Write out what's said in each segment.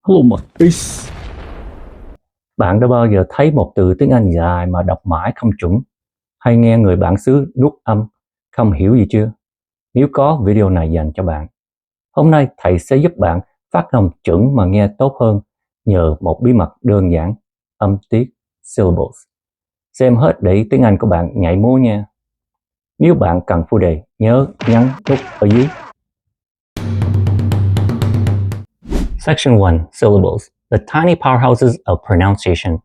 Hello MaltiT. Bạn đã bao giờ thấy một từ tiếng Anh dài mà đọc mãi không chuẩn, hay nghe người bản xứ nuốt âm, không hiểu gì chưa? Nếu có, video này dành cho bạn. Hôm nay thầy sẽ giúp bạn phát âm chuẩn mà nghe tốt hơn nhờ một bí mật đơn giản, âm tiết syllables. Xem hết để tiếng Anh của bạn nhảy múa nha. Nếu bạn cần phụ đề, nhớ nhấn nút ở dưới. Section 1. Syllables, the tiny powerhouses of pronunciation.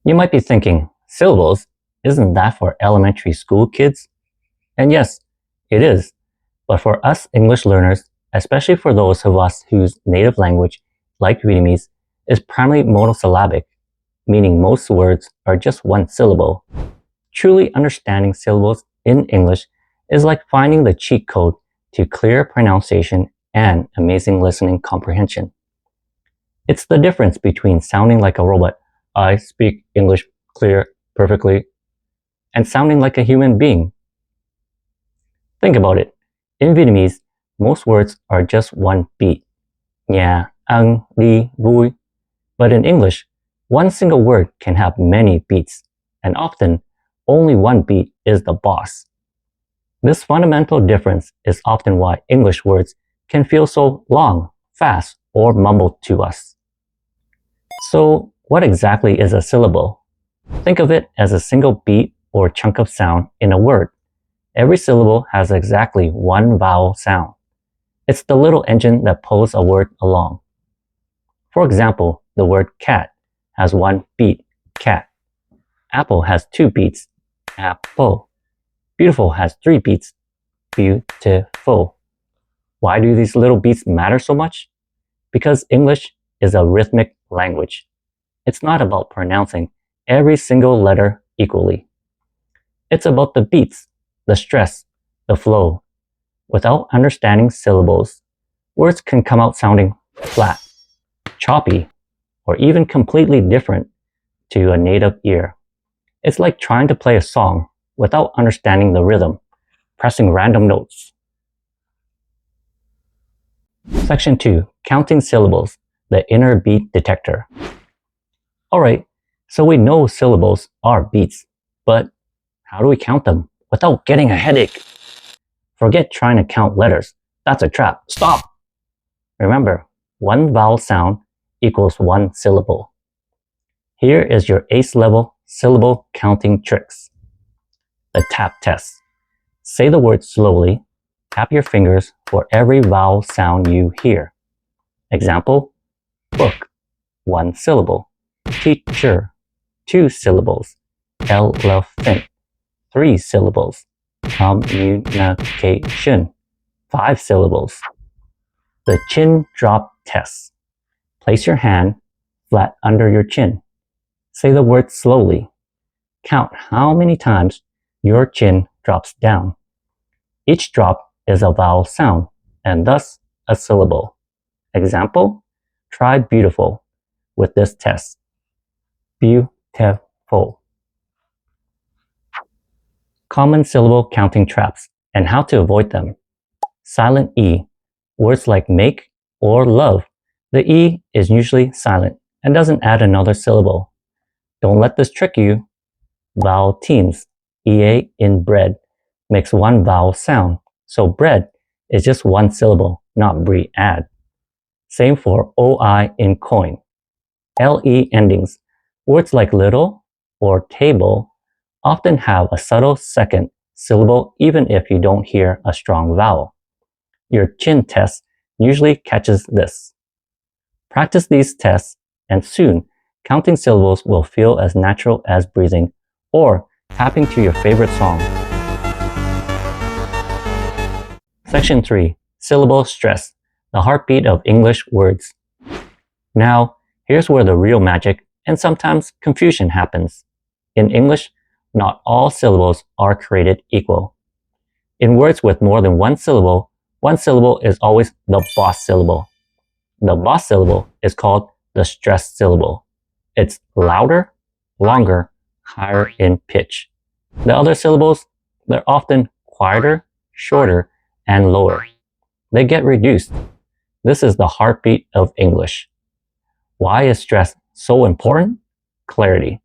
You might be thinking, syllables, isn't that for elementary school kids? And yes, it is. But for us English learners, especially for those of us whose native language, like Vietnamese, is primarily monosyllabic, meaning most words are just one syllable, truly understanding syllables in English is like finding the cheat code to clear pronunciation and amazing listening comprehension. It's the difference between sounding like a robot, I speak English clear perfectly, and sounding like a human being. Think about it. In Vietnamese, most words are just one beat. Nhà, ăn, đi, vui. But in English, one single word can have many beats, and often, only one beat is the boss. This fundamental difference is often why English words can feel so long, fast, or mumbled to us. So, what exactly is a syllable? Think of it as a single beat or chunk of sound in a word. Every syllable has exactly one vowel sound. It's the little engine that pulls a word along. For example, the word cat has one beat, cat. Apple has two beats, apple. Beautiful has three beats, beautiful. Why do these little beats matter so much? Because English is a rhythmic language. It's not about pronouncing every single letter equally. It's about the beats, the stress, the flow. Without understanding syllables, words can come out sounding flat, choppy, or even completely different to a native ear. It's like trying to play a song without understanding the rhythm, pressing random notes. Section 2. Counting syllables, the inner beat detector. Alright, so we know syllables are beats, but how do we count them without getting a headache? Forget trying to count letters. That's a trap. Stop! Remember, one vowel sound equals one syllable. Here is your ACE level syllable counting tricks. The tap test. Say the word slowly. Tap your fingers for every vowel sound you hear. Example, book, one syllable. Teacher, two syllables. Elephant, three syllables. Communication, five syllables. The chin drop test. Place your hand flat under your chin. Say the word slowly. Count how many times your chin drops down. Each drop is a vowel sound, and thus a syllable. Example, try beautiful with this test. Beautiful. Common syllable counting traps and how to avoid them. Silent E. Words like make or love. The E is usually silent and doesn't add another syllable. Don't let this trick you. Vowel teams. EA in bread makes one vowel sound, so bread is just one syllable, not bread. Same for OI in coin. LE endings. Words like little or table often have a subtle second syllable even if you don't hear a strong vowel. Your chin test usually catches this. Practice these tests and soon counting syllables will feel as natural as breathing or tapping to your favorite song. Section 3. Syllable stress, the heartbeat of English words. Now, here's where the real magic and sometimes confusion happens. In English, not all syllables are created equal. In words with more than one syllable is always the boss syllable. The boss syllable is called the stressed syllable. It's louder, longer, higher in pitch. The other syllables, they're often quieter, shorter, and lower. They get reduced. This is the heartbeat of English. Why is stress so important? Clarity.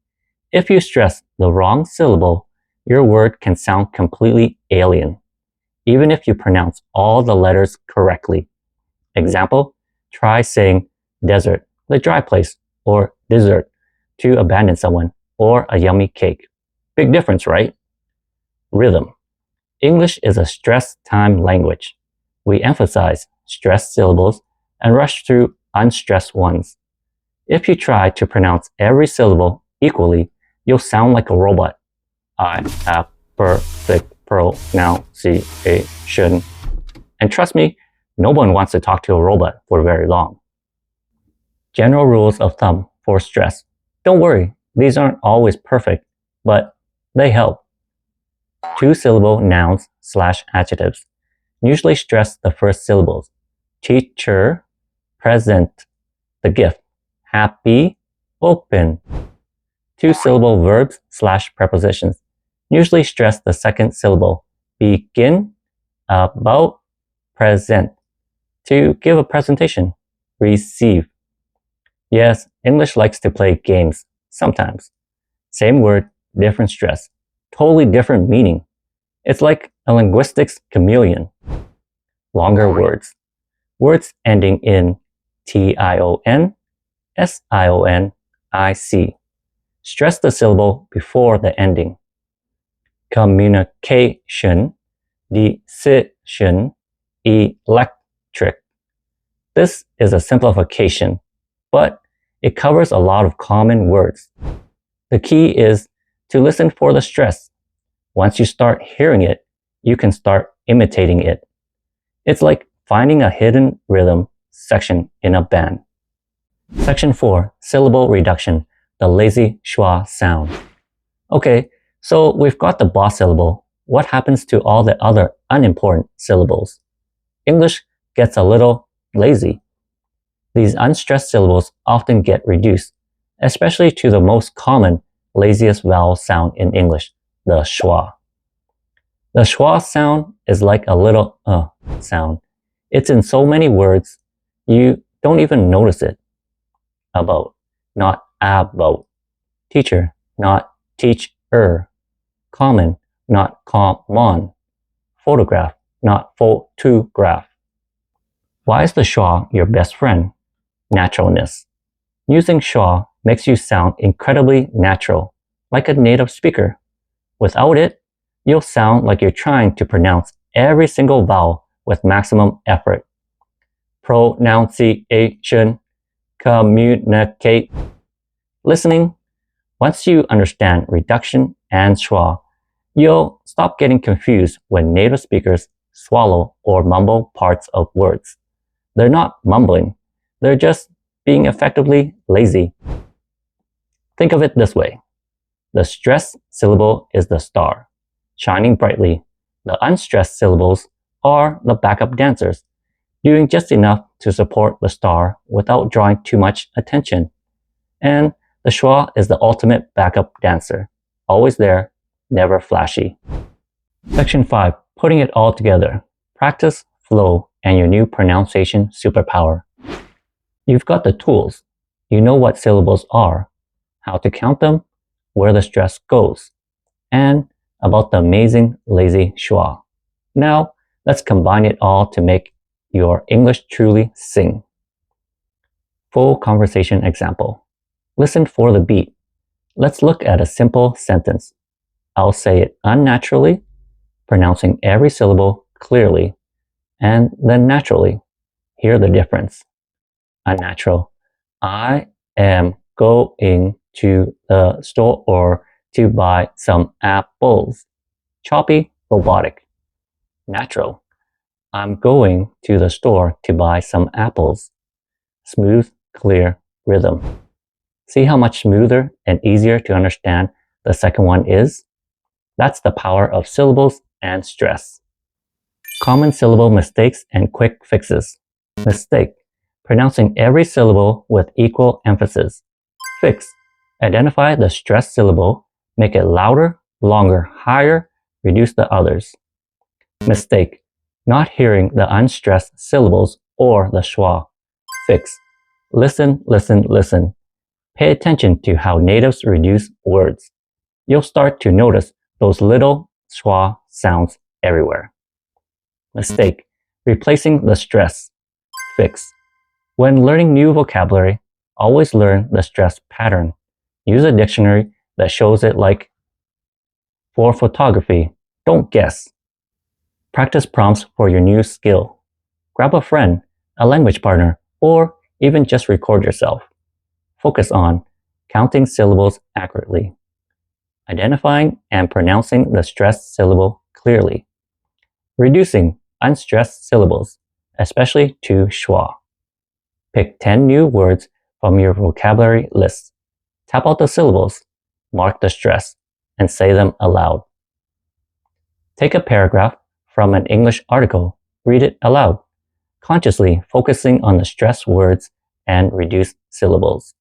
If you stress the wrong syllable, your word can sound completely alien, even if you pronounce all the letters correctly. Example, try saying desert, the dry place, or dessert, to abandon someone, or a yummy cake. Big difference, right? Rhythm. English is a stress time language. We emphasize stressed syllables and rush through unstressed ones. If you try to pronounce every syllable equally, you'll sound like a robot. I have perfect pronunciation. And trust me, no one wants to talk to a robot for very long. General rules of thumb for stress. Don't worry, these aren't always perfect, but they help. 2-syllable nouns / adjectives. Usually stress the first syllables. Teacher, present, the gift. Happy, open. 2-syllable verbs / prepositions. Usually stress the second syllable. Begin, about, present. To give a presentation. Receive. Yes, English likes to play games, sometimes. Same word, different stress. Totally different meaning. It's like a linguistics chameleon. Longer words. Words ending in TION, SION, IC. Stress the syllable before the ending. Communication, decision, electric. This is a simplification, but it covers a lot of common words. The key is to listen for the stress. Once you start hearing it, you can start imitating it. It's like finding a hidden rhythm section in a band. Section 4, syllable reduction, the lazy schwa sound. Okay, so we've got the boss syllable. What happens to all the other unimportant syllables? English gets a little lazy. These unstressed syllables often get reduced, especially to the most common, laziest vowel sound in English, the schwa. The schwa sound is like a little sound. It's in so many words, you don't even notice it. About, not about. Teacher, not teacher. Common, not common. Photograph, not photograph. Why is the schwa your best friend? Naturalness. Using schwa makes you sound incredibly natural, like a native speaker. Without it, you'll sound like you're trying to pronounce every single vowel with maximum effort. Pronunciation, communicate. Listening. Once you understand reduction and schwa, you'll stop getting confused when native speakers swallow or mumble parts of words. They're not mumbling, they're just being effectively lazy. Think of it this way. The stressed syllable is the star, shining brightly. The unstressed syllables are the backup dancers, doing just enough to support the star without drawing too much attention. And the schwa is the ultimate backup dancer, always there, never flashy. Section 5, putting it all together. Practice, flow, and your new pronunciation superpower. You've got the tools. You know what syllables are, how to count them, where the stress goes, and about the amazing lazy schwa. Now, let's combine it all to make your English truly sing. Full conversation example. Listen for the beat. Let's look at a simple sentence. I'll say it unnaturally, pronouncing every syllable clearly, and then naturally. Hear the difference. Unnatural. I am going to the store to buy some apples. Choppy, robotic. Natural. I'm going to the store to buy some apples. Smooth, clear rhythm. See how much smoother and easier to understand the second one is? That's the power of syllables and stress. Common syllable mistakes and quick fixes. Mistake. Pronouncing every syllable with equal emphasis. Fix. Identify the stressed syllable, make it louder, longer, higher, reduce the others. Mistake. Not hearing the unstressed syllables or the schwa. Fix. Listen, listen, listen. Pay attention to how natives reduce words. You'll start to notice those little schwa sounds everywhere. Mistake. Replacing the stress. Fix. When learning new vocabulary, always learn the stress pattern. Use a dictionary that shows it like. For photography, don't guess. Practice prompts for your new skill. Grab a friend, a language partner, or even just record yourself. Focus on counting syllables accurately. Identifying and pronouncing the stressed syllable clearly. Reducing unstressed syllables, especially to schwa. Pick 10 new words from your vocabulary list. Tap out the syllables, mark the stress, and say them aloud. Take a paragraph from an English article, read it aloud, consciously focusing on the stressed words and reduced syllables.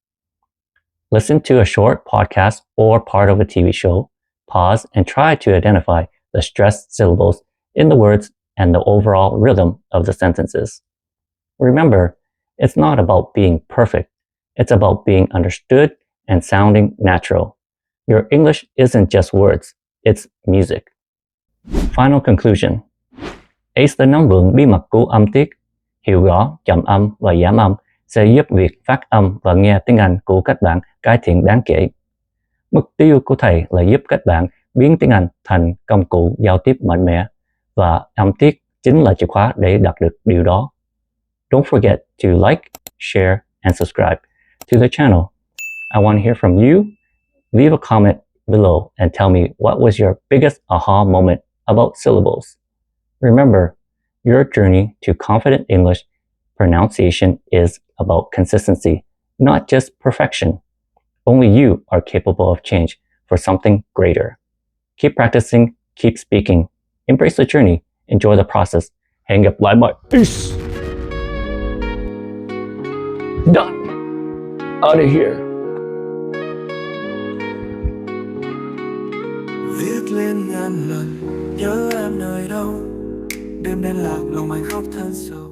Listen to a short podcast or part of a TV show, pause and try to identify the stressed syllables in the words and the overall rhythm of the sentences. Remember, it's not about being perfect. It's about being understood and sounding natural. Your English isn't just words, it's music. Final conclusion. ACE the năm vựng bí mật của âm tiết, hiểu rõ, chậm âm và giảm âm sẽ giúp việc phát âm và nghe tiếng Anh của các bạn cải thiện đáng kể. Mục tiêu của thầy là giúp các bạn biến tiếng Anh thành công cụ giao tiếp mạnh mẽ và âm tiết chính là chìa khóa để đạt được điều đó. Don't forget to like, share, and subscribe to the channel. I want to hear from you. Leave a comment below and tell me what was your biggest aha moment about syllables. Remember, your journey to confident English pronunciation is about consistency, not just perfection. Only you are capable of change for something greater. Keep practicing, keep speaking. Embrace the journey, enjoy the process. Hang up lại mọi. Peace. Done. Out of here. Viết lên ngàn lần nhớ em nơi đâu, đêm đen lạc lòng anh khóc than sâu.